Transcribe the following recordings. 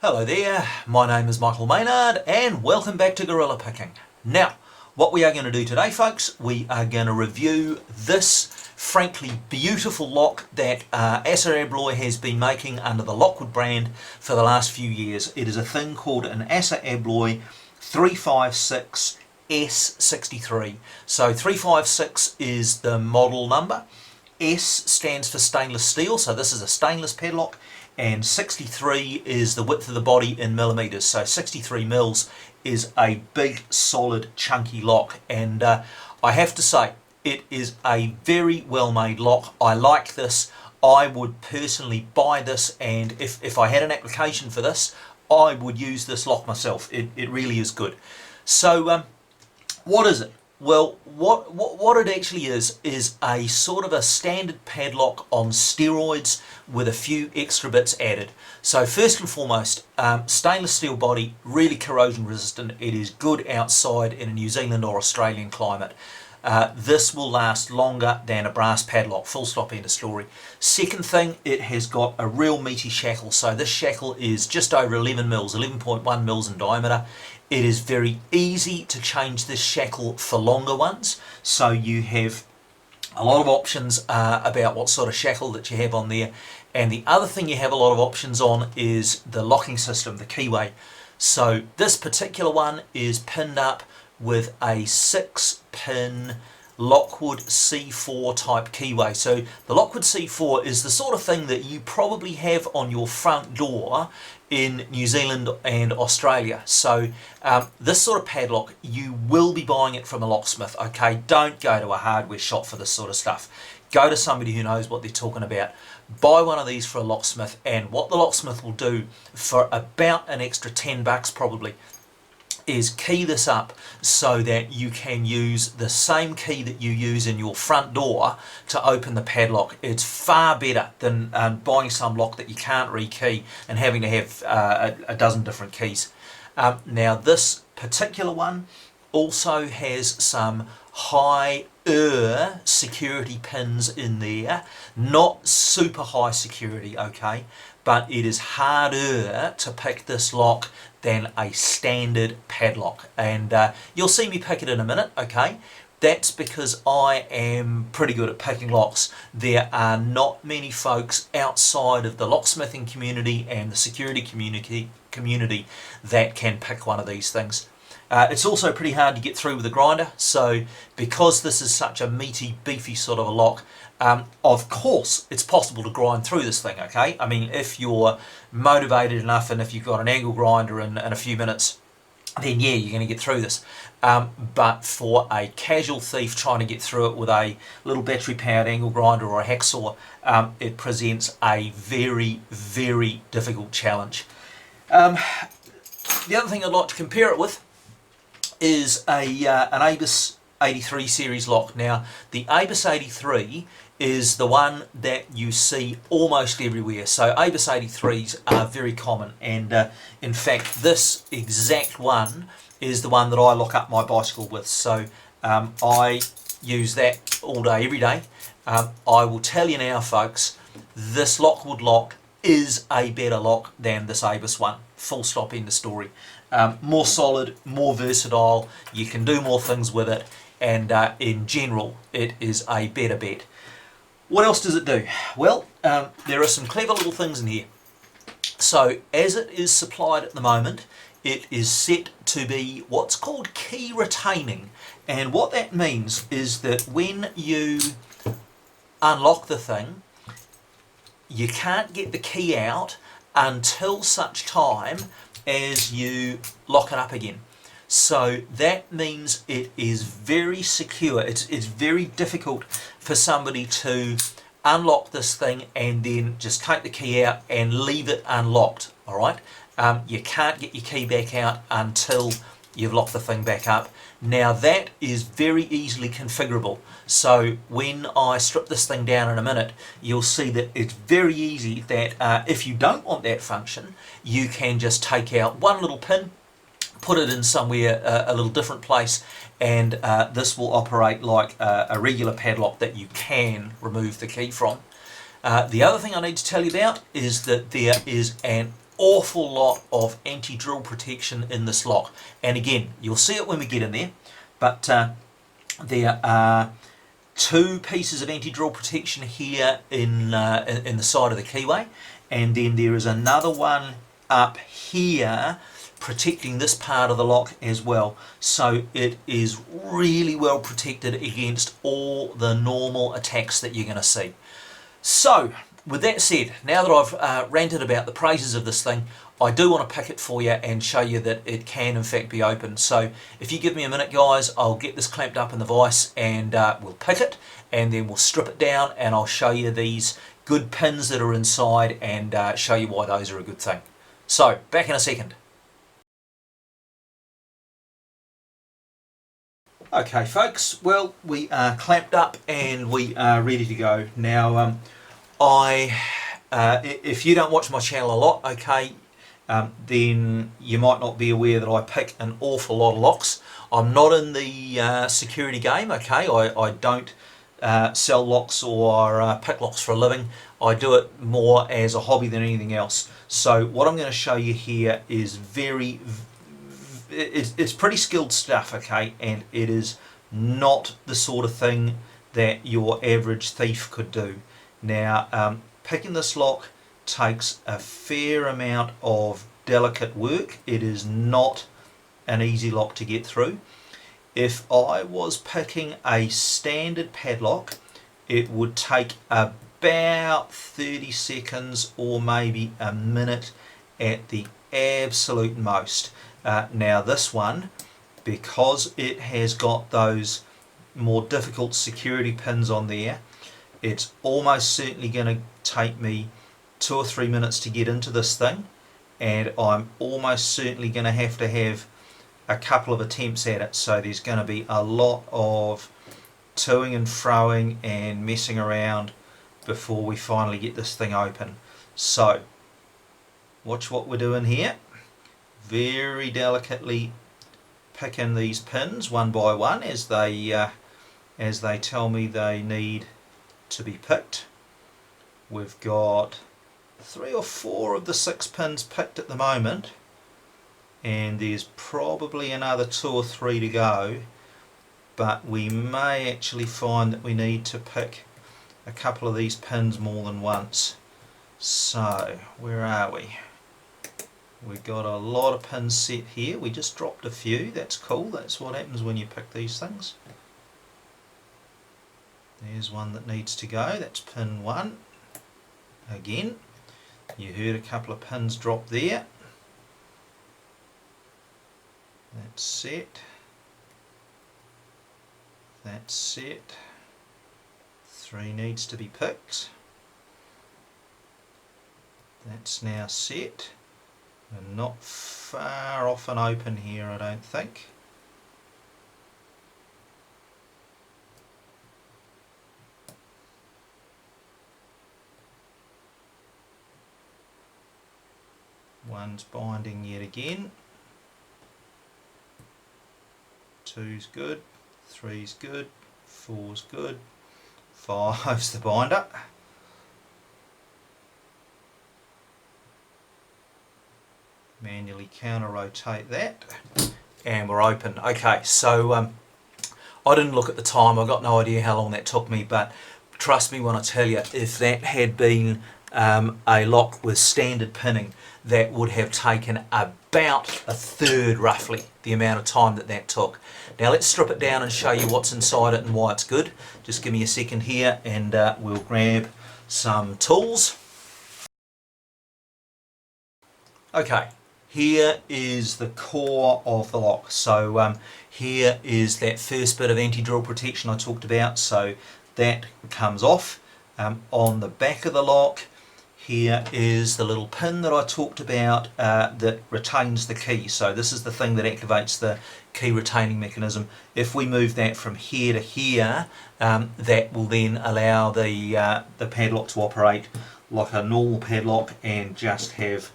Hello there, my name is Michael Maynard and welcome back to Gorilla Picking. Now, what we are going to do today, folks, we are going to review this frankly beautiful lock that Assa Abloy has been making under the Lockwood brand for the last few years. It is a thing called an Assa Abloy 356 S63. So 356 is the model number, S stands for stainless steel, so this is a stainless padlock, and 63 is the width of the body in millimeters, so 63 mils is a big solid chunky lock, and I have to say it is a very well made lock. I like this. I would personally buy this, and if I had an application for this, I would use this lock myself. It really is good. So what is it? Well, what it actually is a sort of a standard padlock on steroids with a few extra bits added. So first and foremost, stainless steel body, really corrosion resistant. It is good outside in a New Zealand or Australian climate. This will last longer than a brass padlock, full stop, end of story. Second thing, it has got a real meaty shackle. So this shackle is just over 11 mils, 11.1 mils in diameter. It is very easy to change this shackle for longer ones, so you have a lot of options about what sort of shackle that you have on there. And the other thing you have a lot of options on is the locking system, the keyway. So this particular one is pinned up with a 6-pin Lockwood C4 type keyway. So the Lockwood C4 is the sort of thing that you probably have on your front door in New Zealand and Australia. So this sort of padlock, you will be buying it from a locksmith, okay? Don't go to a hardware shop for this sort of stuff. Go to somebody who knows what they're talking about. Buy one of these for a locksmith, and what the locksmith will do for about an extra 10 bucks probably is key this up so that you can use the same key that you use in your front door to open the padlock. It's far better than buying some lock that you can't rekey and having to have a dozen different keys. Now this particular one also has some higher security pins in there, not super high security, okay, but it is harder to pick this lock than a standard padlock, and you'll see me pick it in a minute, okay? That's because I am pretty good at picking locks. There are not many folks outside of the locksmithing community and the security community that can pick one of these things. It's also pretty hard to get through with a grinder, so because this is such a meaty, beefy sort of a lock, of course it's possible to grind through this thing, okay? I mean, if you're motivated enough and if you've got an angle grinder in a few minutes, then yeah, you're going to get through this. But for a casual thief trying to get through it with a little battery-powered angle grinder or a hacksaw, it presents a very, very difficult challenge. The other thing I'd like to compare it with is an Abus 83 series lock. Now, the Abus 83 is the one that you see almost everywhere. So Abus 83s are very common, and in fact this exact one is the one that I lock up my bicycle with. So I use that all day, every day. I will tell you now, folks, this Lockwood lock is a better lock than this Abus one. Full stop, end of story. More solid, more versatile, you can do more things with it, and in general it is a better bet. What else does it do? Well, there are some clever little things in here. So as it is supplied at the moment, it is set to be what's called key retaining, and what that means is that when you unlock the thing, you can't get the key out until such time as you lock it up again. So that means it is very secure. It's very difficult for somebody to unlock this thing and then just take the key out and leave it unlocked, all right? You can't get your key back out until you've locked the thing back up. Now that is very easily configurable. So when I strip this thing down in a minute, you'll see that it's very easy that if you don't want that function, you can just take out one little pin, put it in somewhere a little different place, and this will operate like a regular padlock that you can remove the key from. The other thing I need to tell you about is that there is an awful lot of anti-drill protection in this lock, and again you'll see it when we get in there, but there are two pieces of anti-drill protection here in the side of the keyway, and then there is another one up here protecting this part of the lock as well, so it is really well protected against all the normal attacks that you're going to see. So with that said, now that I've ranted about the praises of this thing, I do want to pick it for you and show you that it can in fact be opened. So if you give me a minute guys, I'll get this clamped up in the vise and we'll pick it, and then we'll strip it down, and I'll show you these good pins that are inside and show you why those are a good thing. So back in a second. Okay folks, well we are clamped up and we are ready to go. Now if you don't watch my channel a lot, okay, then you might not be aware that I pick an awful lot of locks. I'm not in the security game, okay, I don't sell locks or pick locks for a living. I do it more as a hobby than anything else. So what I'm going to show you here is it's pretty skilled stuff, okay, and it is not the sort of thing that your average thief could do. Now picking this lock takes a fair amount of delicate work. It is not an easy lock to get through. If I was picking a standard padlock, it would take about 30 seconds or maybe a minute at the absolute most. Now this one, because it has got those more difficult security pins on there, it's almost certainly going to take me 2 or 3 minutes to get into this thing, and I'm almost certainly going to have a couple of attempts at it, so there's going to be a lot of toing and froing and messing around before we finally get this thing open. So watch what we're doing here. Very delicately picking these pins one by one as they tell me they need to be picked. We've got 3 or 4 of the 6 pins picked at the moment, and there's probably another 2 or 3 to go, but we may actually find that we need to pick a couple of these pins more than once. So where are we? We've got a lot of pins set here. We just dropped a few. That's cool. That's what happens when you pick these things. There's one that needs to go. That's pin 1. Again, you heard a couple of pins drop there. That's set. That's set. 3 needs to be picked. That's now set. We're not far off and open here, I don't think. One's binding yet again. 2's good, 3's good, 4's good, 5's the binder. Manually counter rotate that, and we're open. Okay, so I didn't look at the time. I got no idea how long that took me, but trust me when I tell you, if that had been a lock with standard pinning, that would have taken about a third roughly the amount of time that took. Now let's strip it down and show you what's inside it and why it's good. Just give me a second here and we'll grab some tools. Okay, here is the core of the lock. So here is that first bit of anti-drill protection I talked about, so that comes off. On the back of the lock, here is the little pin that I talked about that retains the key. So this is the thing that activates the key retaining mechanism. If we move that from here to here, that will then allow the padlock to operate like a normal padlock and just have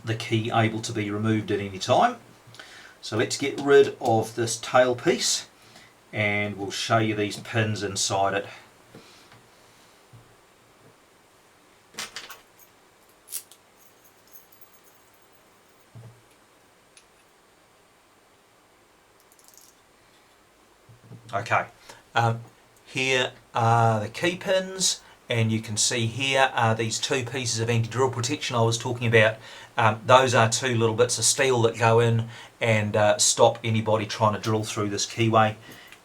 the key able to be removed at any time. So let's get rid of this tail piece and we'll show you these pins inside it. Okay, here are the key pins, and you can see here are these two pieces of anti-drill protection I was talking about. Those are two little bits of steel that go in and stop anybody trying to drill through this keyway.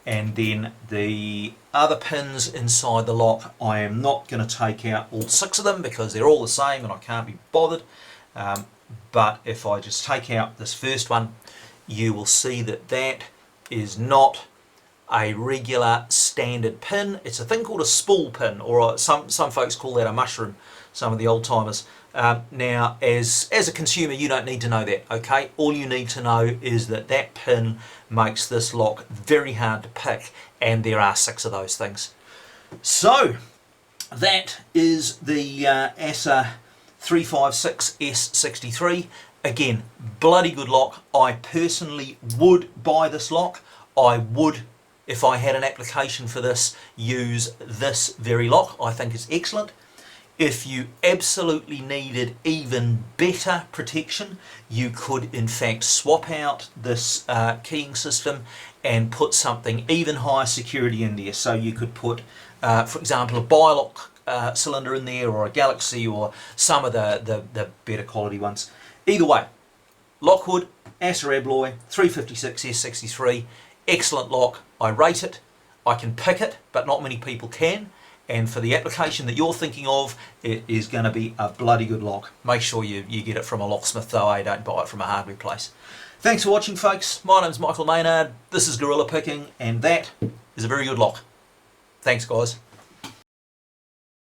And then the other pins inside the lock, I am not going to take out all 6 of them because they're all the same and I can't be bothered. But if I just take out this first one, you will see that that is not a regular standard pin. It's a thing called a spool pin, or some folks call that a mushroom, some of the old timers. Now, as a consumer, you don't need to know that, okay? All you need to know is that that pin makes this lock very hard to pick, and there are 6 of those things. So, that is the Assa 356S63. Again, bloody good lock. I personally would buy this lock. I would, if I had an application for this, use this very lock. I think it's excellent. If you absolutely needed even better protection, you could in fact swap out this keying system and put something even higher security in there. So you could put, for example, a Padlock cylinder in there, or a Galaxy, or some of the better quality ones. Either way, Lockwood, Assa Abloy 356S63, excellent lock. I rate it. I can pick it, but not many people can. And for the application that you're thinking of, it is going to be a bloody good lock. Make sure you get it from a locksmith though, don't buy it from a hardware place. Thanks for watching, folks. My name's Michael Maynard. This is Gorilla Picking, and that is a very good lock. Thanks, guys.